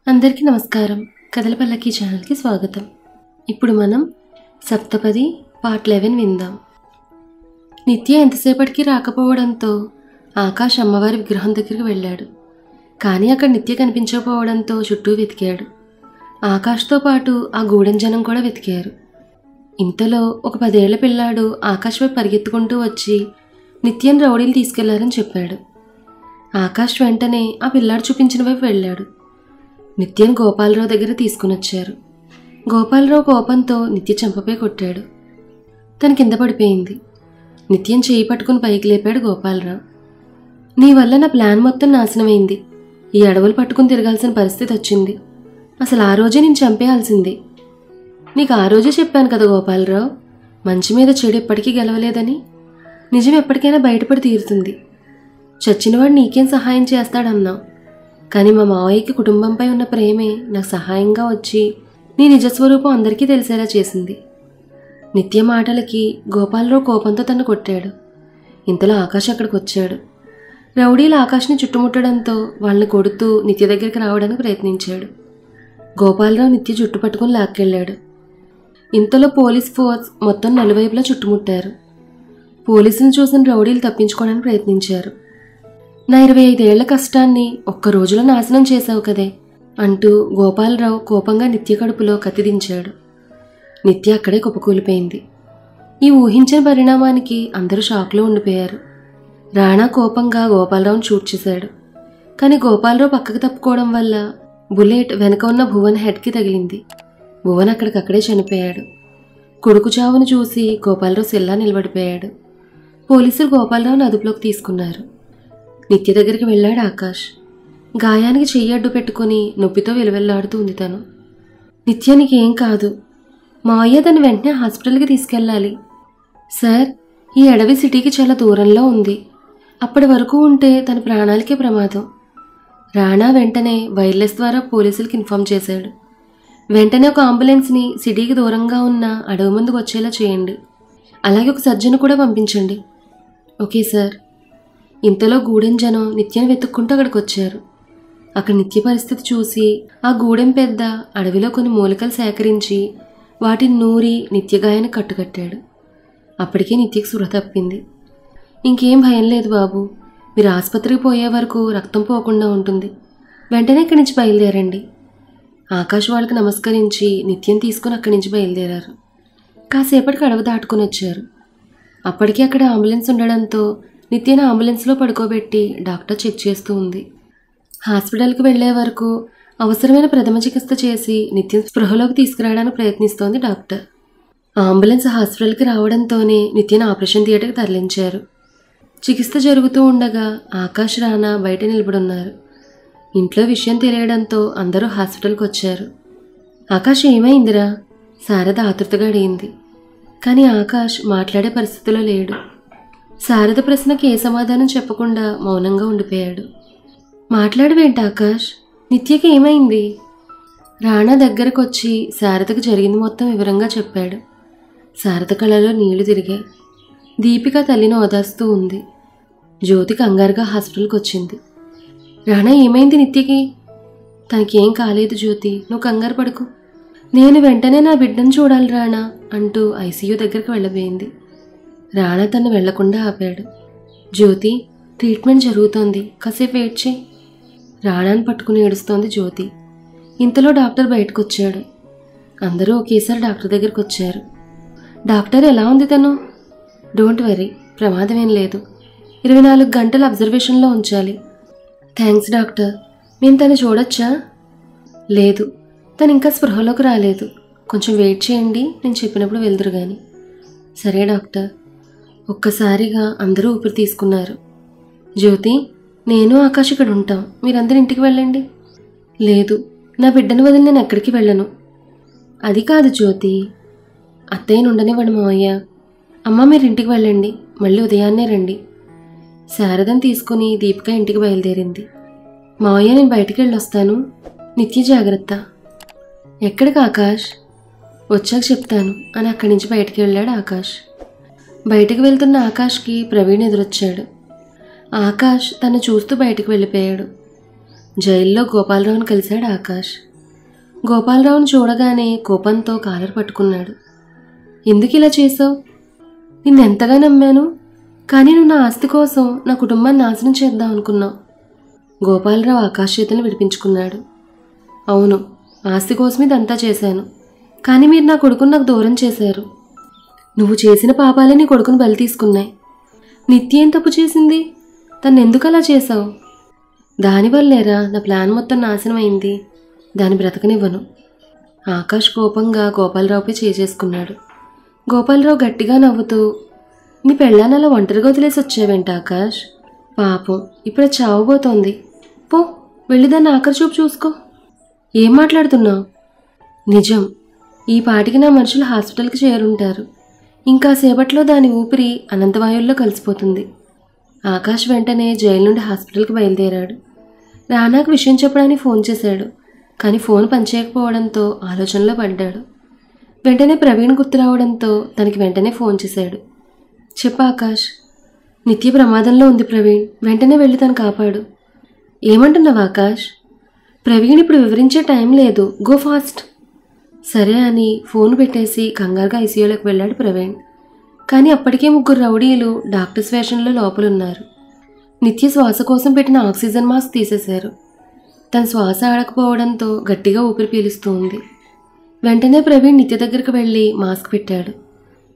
అందరికీ నమస్కారం. కథల పల్లకి ఛానల్కి స్వాగతం. ఇప్పుడు మనం సప్తపది పార్ట్ 11 విందాం. నిత్య ఎంతసేపటికి రాకపోవడంతో ఆకాష్ అమ్మవారి విగ్రహం దగ్గరికి వెళ్ళాడు. కానీ అక్కడ నిత్య కనిపించకపోవడంతో చుట్టూ వెతికాడు. ఆకాష్తో పాటు ఆ గూడెం జనం కూడా వెతికారు. ఇంతలో ఒక 10 ఏళ్ల పిల్లాడు ఆకాష్ వైపు పరిగెత్తుకుంటూ వచ్చి నిత్యను రౌడీలు తీసుకెళ్లారని చెప్పాడు. ఆకాష్ వెంటనే ఆ పిల్లాడు చూపించిన వైపు వెళ్ళాడు. నిత్యను గోపాలరావు దగ్గర తీసుకునొచ్చారు. గోపాలరావు కోపంతో నిత్య చెంపపై కొట్టాడు. తన కింద పడిపోయింది. నిత్యం చేయి పట్టుకుని పైకి లేపాడు గోపాలరావు. నీ వల్ల నా ప్లాన్ మొత్తం నాశనమైంది. ఈ అడవులు పట్టుకుని తిరగాల్సిన పరిస్థితి వచ్చింది. అసలు ఆ రోజే నేను చంపేయాల్సింది. నీకు ఆ రోజే చెప్పాను కదా గోపాలరావు, మంచి మీద చెడు ఎప్పటికీ గెలవలేదని. నిజం ఎప్పటికైనా బయటపడి తీరుతుంది. చచ్చినవాడు నీకేం సహాయం చేస్తాడన్నావు. కానీ మా మావయ్యకి కుటుంబంపై ఉన్న ప్రేమే నాకు సహాయంగా వచ్చి నీ నిజస్వరూపం అందరికీ తెలిసేలా చేసింది. నిత్య మాటలకి గోపాలరావు కోపంతో తను కొట్టాడు. ఇంతలో ఆకాష్ అక్కడికి వచ్చాడు. రౌడీలు ఆకాష్ని చుట్టుముట్టడంతో వాళ్ళని కొడుతూ నిత్య దగ్గరికి రావడానికి ప్రయత్నించాడు. గోపాలరావు నిత్య జుట్టు పట్టుకుని లాక్కెళ్ళాడు. ఇంతలో పోలీస్ ఫోర్స్ మొత్తం నలువైపులా చుట్టుముట్టారు. పోలీసులను చూసిన రౌడీలు తప్పించుకోవడానికి ప్రయత్నించారు. నా 25 ఏళ్ల కష్టాన్ని ఒక్క రోజులో నాశనం చేశావు కదే అంటూ గోపాలరావు కోపంగా నిత్య కడుపులో కత్తి దించాడు. నిత్య అక్కడే కుప్పకూలిపోయింది. ఈ ఊహించిన పరిణామానికి అందరూ షాక్లో ఉండిపోయారు. రాణా కోపంగా గోపాలరావును షూట్ చేశాడు. కానీ గోపాలరావు పక్కకు తప్పుకోవడం వల్ల బుల్లెట్ వెనక ఉన్న భువన్ హెడ్కి తగిలింది. భువన్ అక్కడికక్కడే చనిపోయాడు. కొడుకు చావును చూసి గోపాలరావు సెల్లా నిలబడిపోయాడు. పోలీసులు గోపాలరావును అదుపులోకి తీసుకున్నారు. నిత్య దగ్గరికి వెళ్ళాడు ఆకాష్. గాయానికి చెయ్యి అడ్డు పెట్టుకుని నొప్పితో విలవెల్లాడుతూ ఉంది తను. నిత్యానికి ఏం కాదు. మావయ్య తను వెంటనే హాస్పిటల్కి తీసుకెళ్ళాలి. సార్, ఈ అడవి సిటీకి చాలా దూరంలో ఉంది. అప్పటి వరకు ఉంటే తన ప్రాణాలకే ప్రమాదం. రాణా వెంటనే వైర్లెస్ ద్వారా పోలీసులకు ఇన్ఫార్మ్ చేశాడు. వెంటనే ఒక అంబులెన్స్ని సిటీకి దూరంగా ఉన్న అడవి ముందుకు వచ్చేలా చేయండి. అలాగే ఒక సర్జన్ కూడా పంపించండి. Okay sir. ఇంతలో గూడెం జనం నిత్యను వెతుక్కుంటూ అక్కడికి వచ్చారు. అక్కడ నిత్య పరిస్థితి చూసి ఆ గూడెం పెద్ద అడవిలో కొన్ని మూలికలు సేకరించి వాటిని నూరి నిత్య గాయాన్ని కట్టుకట్టాడు. అప్పటికే నిత్యకు స్పృహ తప్పింది. ఇంకేం భయం లేదు బాబు, మీరు ఆసుపత్రికి పోయే వరకు రక్తం పోకుండా ఉంటుంది. వెంటనే ఇక్కడి నుంచి బయలుదేరండి. ఆకాష్ వాళ్ళకి నమస్కరించి నిత్యం తీసుకుని అక్కడి నుంచి బయలుదేరారు. కాసేపటికి అడవి దాటుకుని వచ్చారు. అప్పటికే అక్కడ అంబులెన్స్ ఉండడంతో నిత్యను అంబులెన్స్లో పడుకోబెట్టి డాక్టర్ చెక్ చేస్తూ ఉంది. హాస్పిటల్కి వెళ్లే వరకు అవసరమైన ప్రథమ చికిత్స చేసి నిత్యం స్పృహలోకి తీసుకురావడానికి ప్రయత్నిస్తోంది డాక్టర్. అంబులెన్స్ హాస్పిటల్కి రావడంతోనే నిత్యను ఆపరేషన్ థియేటర్కి తరలించారు. చికిత్స జరుగుతూ ఉండగా ఆకాష్ రానా బయట నిలబడున్నారు. ఇంట్లో విషయం తెలియడంతో అందరూ హాస్పిటల్కి వచ్చారు. ఆకాష్ ఏమైందిరా? శారద ఆతృతగా అడిగింది. కానీ ఆకాష్ మాట్లాడే పరిస్థితిలో లేడు. శారద ప్రశ్నకి ఏ సమాధానం చెప్పకుండా మౌనంగా ఉండిపోయాడు. మాట్లాడవేంటి ఆకాష్? నిత్యకి ఏమైంది? రాణా దగ్గరకు వచ్చి శారదకు జరిగింది మొత్తం వివరంగా చెప్పాడు. శారద కళ్ళలో నీళ్లు తిరిగాయి. దీపిక తల్లిని ఓదార్స్తూ ఉంది. జ్యోతి కంగారుగా హాస్పిటల్కి వచ్చింది. రాణా, ఏమైంది నిత్యకి? తనకేం కాలేదు జ్యోతి, నువ్వు కంగారు పడుకు. నేను వెంటనే నా బిడ్డను చూడాలి రాణా అంటూ ఐసీయూ దగ్గరికి వెళ్ళబోయింది. రాణా తను వెళ్లకుండా ఆపాడు. జ్యోతి, ట్రీట్మెంట్ జరుగుతోంది, కాసేపు వెయిట్ చేయి. రాణాను పట్టుకుని ఏడుస్తోంది జ్యోతి. ఇంతలో డాక్టర్ బయటకు వచ్చాడు. అందరూ ఒకేసారి డాక్టర్ దగ్గరికి వచ్చారు. డాక్టర్, ఎలా ఉంది తను? డోంట్ వరీ, ప్రమాదం ఏం లేదు. 24 గంటలు అబ్జర్వేషన్లో ఉంచాలి. Thanks doctor. నేను తను చూడొచ్చా? లేదు, తను ఇంకా స్పృహలోకి రాలేదు. కొంచెం వెయిట్ చేయండి, నేను చెప్పినప్పుడు వెళ్దురు గాని. సరే డాక్టర్. ఒక్కసారిగా అందరూ ఊపిరి తీసుకున్నారు. జ్యోతి, నేను ఆకాష్ ఇక్కడ ఉంటాం, మీరందరూ ఇంటికి వెళ్ళండి. లేదు, నా బిడ్డను వదిలి నేను ఎక్కడికి వెళ్ళను. అది కాదు జ్యోతి, అత్తయ్యను ఉండనివ్వండి మావయ్య. అమ్మ, మీరు ఇంటికి వెళ్ళండి, మళ్ళీ ఉదయాన్నే రండి. శారదను తీసుకుని దీపిక ఇంటికి బయలుదేరింది. మావయ్య, నేను బయటికి వెళ్ళొస్తాను, నిత్య జాగ్రత్త. ఎక్కడికి ఆకాష్? వచ్చాక చెప్తాను అని అక్కడి నుంచి బయటికి వెళ్ళాడు ఆకాష్. బయటకు వెళ్తున్న ఆకాష్కి ప్రవీణ్ ఎదురొచ్చాడు. ఆకాష్ తను చూస్తూ బయటకు వెళ్ళిపోయాడు. జైల్లో గోపాలరావుని కలిశాడు ఆకాష్. గోపాలరావుని చూడగానే కోపంతో కాలర్ పట్టుకున్నాడు. ఎందుకు ఇలా చేసావు? నిన్నెంతగా నమ్మాను, కానీ నువ్వు నా ఆస్తి కోసం నా కుటుంబాన్ని నాశనం చేద్దాం అనుకున్నావు. గోపాలరావు ఆకాష్ చేతులను విడిపించుకున్నాడు. అవును, ఆస్తి కోసం ఇదంతా చేశాను, కానీ మీరు నా కొడుకుని నాకు దూరం చేశారు. నువ్వు చేసిన పాపాలే నీ కొడుకుని బలి తీసుకున్నాయి. నిత్య ఏం తప్పు చేసింది? తను ఎందుకు అలా చేశావు? దానివల్లేరా నా ప్లాన్ మొత్తం నాశనం అయింది. దాన్ని బ్రతకనివ్వను. ఆకాష్ కోపంగా గోపాలరావుపై చేసుకున్నాడు. గోపాలరావు గట్టిగా నవ్వుతూ, నీ పెళ్ళాన్ని అలా ఒంటరిగా వదిలేసి వచ్చావేంటి ఆకాష్? పాపం ఇప్పుడు చావబోతోంది. పో, వెళ్ళి దాన్ని ఆఖరి చూపు చూసుకో. ఏం మాట్లాడుతున్నావు? నిజం. ఈ పాటికి నా మనుషులు హాస్పిటల్కి చేరుంటారు. ఇంకా సేపట్లో దాని ఊపిరి అనంతవాయుల్లో కలిసిపోతుంది. ఆకాష్ వెంటనే జైలు నుండి హాస్పిటల్కి బయలుదేరాడు. రానాకు విషయం చెప్పడానికి ఫోన్ చేశాడు, కానీ ఫోన్ పనిచేయకపోవడంతో ఆలోచనలో పడ్డాడు. వెంటనే ప్రవీణ్ గుర్తు రావడంతో తనకి వెంటనే ఫోన్ చేశాడు. చెప్పు ఆకాష్. నిత్య ప్రమాదంలో ఉంది ప్రవీణ్, వెంటనే వెళ్ళి తను కాపాడు. ఏమంటున్నావు ఆకాష్? ప్రవీణ్ ఇప్పుడు వివరించే టైం లేదు, గో ఫాస్ట్. సరే అని ఫోన్ పెట్టేసి కంగారుగా ఐసీయూలోకి వెళ్ళాడు ప్రవీణ్. కానీ అప్పటికే 3 రౌడీలు డాక్టర్స్ వేషంలో లోపలున్నారు. నిత్య శ్వాస కోసం పెట్టిన ఆక్సిజన్ మాస్క్ తీసేశారు. తన శ్వాస ఆడకపోవడంతో గట్టిగా ఊపిరి పీలుస్తూ ఉంది. వెంటనే ప్రవీణ్ నిత్య దగ్గరికి వెళ్ళి మాస్క్ పెట్టాడు.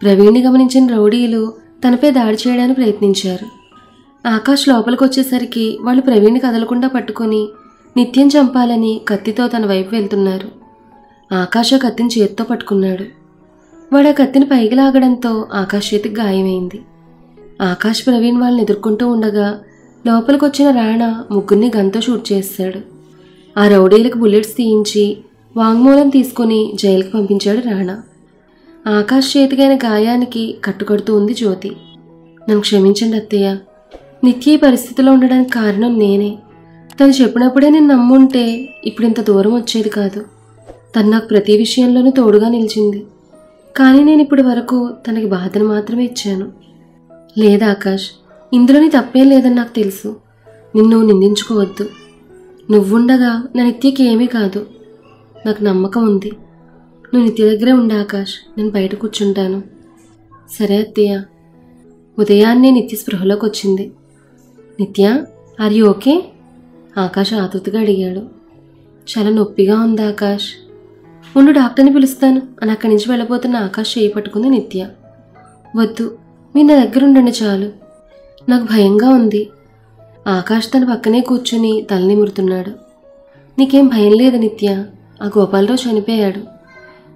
ప్రవీణ్ని గమనించిన రౌడీలు తనపై దాడి చేయడానికి ప్రయత్నించారు. ఆకాష్ లోపలికి వచ్చేసరికి వాళ్ళు ప్రవీణ్ని కదలకుండా పట్టుకొని నిత్యం చంపాలని కత్తితో తన వైపు వెళ్తున్నారు. ఆకాష్ ఆ కత్తిని చేతితో పట్టుకున్నాడు. వాడు ఆ కత్తిని పైకి లాగడంతో ఆకాష్ చేతికి గాయమైంది. ఆకాష్ ప్రవీణ్ వాళ్ళని ఎదుర్కొంటూ ఉండగా లోపలికి వచ్చిన రాణా 3 గన్తో షూట్ చేశాడు. ఆ రౌడీలకు బుల్లెట్స్ తీయించి వాంగ్మూలం తీసుకుని జైలుకి పంపించాడు రాణా. ఆకాష్ చేతికైన గాయానికి కట్టుకడుతూ ఉంది జ్యోతి. నన్ను క్షమించండి అత్తయ్య, నిత్య ఈ పరిస్థితిలో ఉండడానికి కారణం నేనే. తను చెప్పినప్పుడే నేను నమ్ముంటే ఇప్పుడు ఇంత దూరం వచ్చేది కాదు. తను నాకు ప్రతి విషయంలోనూ తోడుగా నిలిచింది, కానీ నేను ఇప్పటి వరకు తనకి బాధను మాత్రమే ఇచ్చాను. లేదా ఆకాష్, ఇందులోని తప్పేం లేదని నాకు తెలుసు. నిన్ను నిందించుకోవద్దు. నువ్వుండగా నా నిత్యకి ఏమీ కాదు. నాకు నమ్మకం ఉంది. నువ్వు నిత్య దగ్గరే ఉండే ఆకాష్, నేను బయట కూర్చుంటాను. సరే అత్తయ్య. ఉదయాన్నే నిత్య స్పృహలోకి వచ్చింది. నిత్య, ఆర్ యూ ఓకే? ఆకాష్ ఆతృతగా అడిగాడు. చాలా నొప్పిగా ఉంది ఆకాష్. ఉండు, డాక్టర్ని పిలుస్తాను అని అక్కడి నుంచి వెళ్ళబోతున్న ఆకాష్ చేయి పట్టుకుంది నిత్య. వద్దు, మీరు నా దగ్గర ఉండండి చాలు. నాకు భయంగా ఉంది. ఆకాష్ తన పక్కనే కూర్చుని తలనిమురుతున్నాడు. నీకేం భయం లేదు నిత్య, ఆ గోపాలరావు చనిపోయాడు.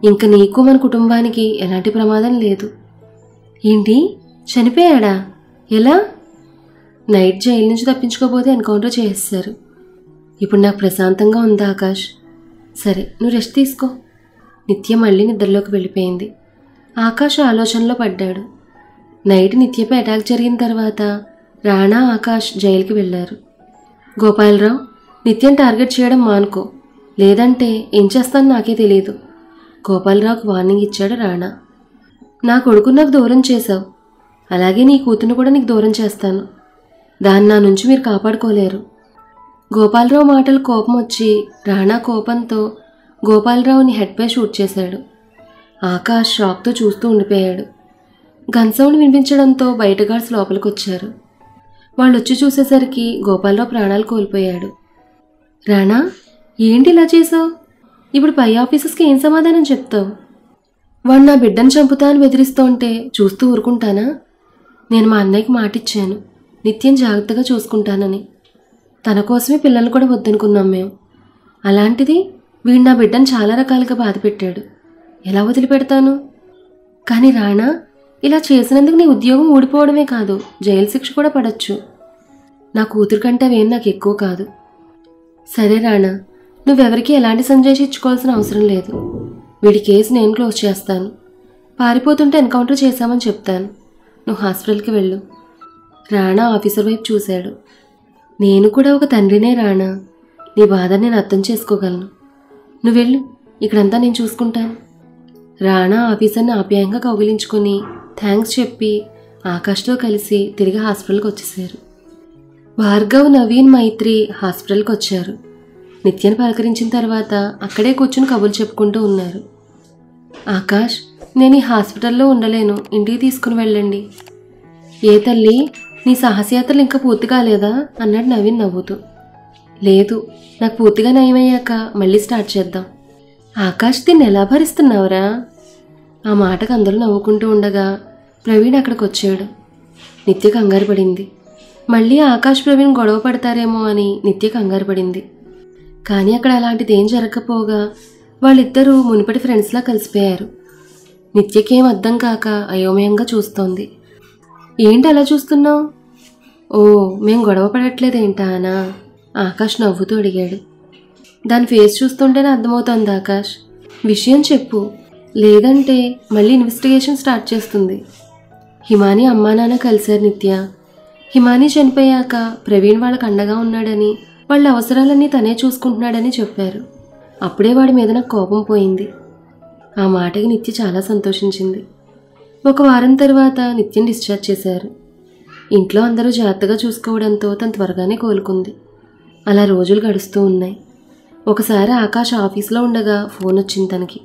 ఇంక నీకు మన కుటుంబానికి ఎలాంటి ప్రమాదం లేదు. ఏంటి, చనిపోయాడా? ఎలా? నైట్ జైలు నుంచి తప్పించుకోబోతే ఎన్కౌంటర్ చేసేశారు. ఇప్పుడు నాకు ప్రశాంతంగా ఉంది ఆకాష్. సరే, నువ్వు రెస్ట్ తీసుకో. నిత్య మళ్ళీ నిద్రలోకి వెళ్ళిపోయింది. ఆకాష్ ఆలోచనలో పడ్డాడు. నైట్ నిత్యపై అటాక్ జరిగిన తర్వాత రాణా, ఆకాష్ జైలుకి వెళ్ళారు. గోపాలరావు, నిత్యం టార్గెట్ చేయడం మానుకో, లేదంటే ఏం చేస్తానో నాకే తెలియదు. గోపాలరావుకు వార్నింగ్ ఇచ్చాడు రాణా. నా కొడుకు నాకు దూరం చేశావు, అలాగే నీ కూతురు కూడా నీకు దూరం చేస్తాను. దాన్ని నా నుంచి మీరు కాపాడుకోలేరు. గోపాలరావు మాటలు కోపం వచ్చి రాణా కోపంతో గోపాలరావుని హెడ్పై షూట్ చేశాడు. ఆకాష్ షాక్తో చూస్తూ ఉండిపోయాడు. గన్ సౌండ్ వినిపించడంతో బయట గార్డ్స్ లోపలికి వచ్చారు. వాళ్ళు వచ్చి చూసేసరికి గోపాలరావు ప్రాణాలు కోల్పోయాడు. రాణా, ఏంటి ఇలా చేసావు? ఇప్పుడు పై ఆఫీసర్స్కి ఏం సమాధానం చెప్తావు? వాడు నా బిడ్డను చంపుతా అని బెదిరిస్తుంటే చూస్తూ ఊరుకుంటానా? నేను మా అన్నయ్యకి మాటిచ్చాను, నిత్యం జాగ్రత్తగా చూసుకుంటానని. తన కోసమే పిల్లలు కూడా వద్దనుకున్నాం మేము. అలాంటిది వీడు నా బిడ్డను చాలా రకాలుగా బాధపెట్టాడు. ఎలా వదిలిపెడతాను? కానీ రాణా, ఇలా చేసినందుకు నీ ఉద్యోగం ఊడిపోవడమే కాదు, జైలు శిక్ష కూడా పడచ్చు. నా కూతురు కంటే అవేం నాకు ఎక్కువ కాదు. సరే రాణా, నువ్వెవరికి ఎలాంటి సంజాయిషి ఇచ్చుకోవాల్సిన అవసరం లేదు. వీడి కేసు నేను క్లోజ్ చేస్తాను. పారిపోతుంటే ఎన్కౌంటర్ చేశామని చెప్తాను. నువ్వు హాస్పిటల్కి వెళ్ళు. రాణా ఆఫీసర్ వైపు చూశాడు. నేను కూడా ఒక తండ్రినే రాణా, నీ బాధని నేను అర్థం చేసుకోగలను. నువ్వు వెళ్ళు, ఇక్కడంతా నేను చూసుకుంటాను. రాణా ఆఫీసర్ని ఆప్యాయంగా కౌగిలించుకొని థ్యాంక్స్ చెప్పి ఆకాష్తో కలిసి తిరిగి హాస్పిటల్కి వచ్చేసారు. భార్గవ్, నవీన్, మైత్రి హాస్పిటల్కి వచ్చారు. నిత్యను పలకరించిన తర్వాత అక్కడే కూర్చుని కబుర్లు చెప్పుకుంటూ ఉన్నారు. ఆకాష్, నేను ఈ హాస్పిటల్లో ఉండలేను, ఇంటికి తీసుకుని వెళ్ళండి. ఏ తల్లి, నీ సాహసయాత్రలు ఇంకా పూర్తి కాలేదా అన్నాడు నవీన్ నవ్వుతూ. లేదు, నాకు పూర్తిగా నయమయ్యాక మళ్ళీ స్టార్ట్ చేద్దాం. ఆకాష్, దీన్ని ఎలా భరిస్తున్నావురా? ఆ మాటకు అందరూ నవ్వుకుంటూ ఉండగా ప్రవీణ్ అక్కడికి వచ్చాడు. నిత్య కంగారు పడింది. మళ్ళీ ఆకాష్ ప్రవీణ్ గొడవ పడతారేమో అని నిత్య కంగారు పడింది. కానీ అక్కడ అలాంటిదేం జరగకపోగా వాళ్ళిద్దరూ మునుపటి ఫ్రెండ్స్లా కలిసిపోయారు. నిత్యకేం అర్థం కాక అయోమయంగా చూస్తోంది. ఏంటి అలా చూస్తున్నావు? ఓ, మేం గొడవ పడట్లేదేంటా అనా? ఆకాష్ నవ్వుతూ అడిగాడు. దాని ఫేస్ చూస్తుంటేనే అర్థమవుతోంది ఆకాష్. విషయం చెప్పు, లేదంటే మళ్ళీ ఇన్వెస్టిగేషన్ స్టార్ట్ చేస్తుంది. హిమాని అమ్మా నాన్న కలిశారు నిత్య. హిమాని చనిపోయాక ప్రవీణ్ వాళ్ళకు అండగా ఉన్నాడని, వాళ్ళ అవసరాలన్నీ తనే చూసుకుంటున్నాడని చెప్పారు. అప్పుడే వాడి మీద నాకు కోపం పోయింది. ఆ మాటకి నిత్య చాలా సంతోషించింది. ఒక వారం తర్వాత నిత్యని డిశ్చార్జ్ చేశారు. ఇంట్లో అందరూ జాగ్రత్తగా చూసుకోవడంతో తను త్వరగానే కోలుకుంది. అలా రోజులు గడుస్తూ ఉన్నాయి. ఒకసారి ఆకాష్ ఆఫీస్లో ఉండగా ఫోన్ వచ్చింది తనకి.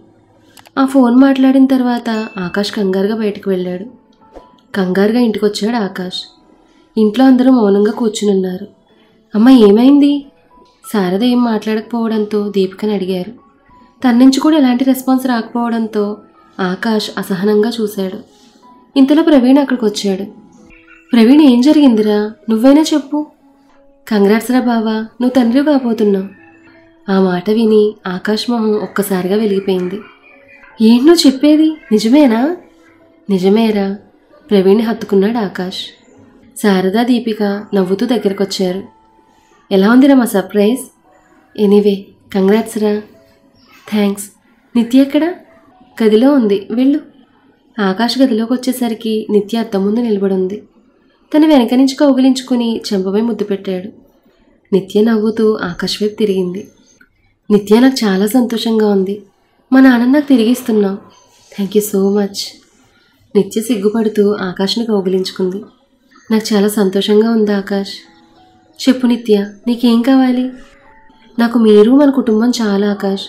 ఆ ఫోన్ మాట్లాడిన తర్వాత ఆకాష్ కంగారుగా బయటకు వెళ్ళాడు. కంగారుగా ఇంటికి వచ్చాడు ఆకాష్. ఇంట్లో అందరూ మౌనంగా కూర్చుని ఉన్నారు. అమ్మ, ఏమైంది? శారద ఏం మాట్లాడకపోవడంతో దీపికని అడిగారు. తన నుంచి కూడా ఎలాంటి రెస్పాన్స్ రాకపోవడంతో ఆకాష్ అసహనంగా చూశాడు. ఇంతలో ప్రవీణ్ అక్కడికి వచ్చాడు. ప్రవీణ్, ఏం జరిగిందిరా? నువ్వైనా చెప్పు. కంగ్రాట్స్ రా బావా, నువ్వు తండ్రి కాబోతున్నావు. ఆ మాట విని ఆకాష్ మొహం ఒక్కసారిగా వెలిగిపోయింది. ఏంటి నువ్వు చెప్పేది? నిజమేనా? నిజమేరా, ప్రవీణ్ని హత్తుకున్నాడు ఆకాష్. శారద, దీపిక నవ్వుతూ దగ్గరకు వచ్చారు. ఎలా ఉందిరా మా సర్ప్రైజ్? ఎనీవే, కంగ్రాట్స్ రా. థ్యాంక్స్. నిత్య ఎక్కడా? గదిలో ఉంది, వెళ్ళు. ఆకాష్ గదిలోకి వచ్చేసరికి నిత్య అద్దం ముందు నిలబడింది. తన వెనక నుంచి కౌగిలించుకుని చెంపపై ముద్దు పెట్టాడు. నిత్య నవ్వుతూ ఆకాష్ వైపు తిరిగింది. నిత్య, నాకు చాలా సంతోషంగా ఉంది. మా నాన్న నాకు తిరిగిస్తున్నావు. Thank you so much. Nitya సిగ్గుపడుతూ ఆకాష్ని కౌగిలించుకుంది. నాకు చాలా సంతోషంగా ఉంది ఆకాష్. చెప్పు నిత్య, నీకేం కావాలి? నాకు మీరు, మన కుటుంబం చాలా ఆకాష్.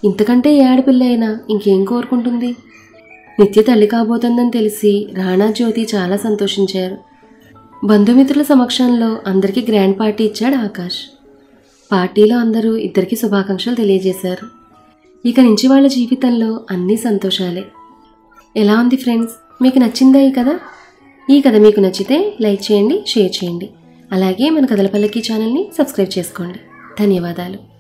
ఇంతకంటే ఏ ఆడపిల్ల అయినా ఇంకేం కోరుకుంటుంది? నిత్య తల్లి కాబోతుందని తెలిసి రాణా, జ్యోతి చాలా సంతోషించారు. బంధుమిత్రుల సమక్షంలో అందరికీ గ్రాండ్ పార్టీ ఇచ్చాడు ఆకాష్. పార్టీలో అందరూ ఇద్దరికీ శుభాకాంక్షలు తెలియజేశారు. ఇక నుంచి వాళ్ళ జీవితంలో అన్నీ సంతోషాలే. ఎలా ఉంది ఫ్రెండ్స్? మీకు నచ్చిందా ఈ కథ? ఈ కథ మీకు నచ్చితే లైక్ చేయండి, షేర్ చేయండి. అలాగే మన కథల పల్లకి ఛానల్ని సబ్స్క్రైబ్ చేసుకోండి. ధన్యవాదాలు.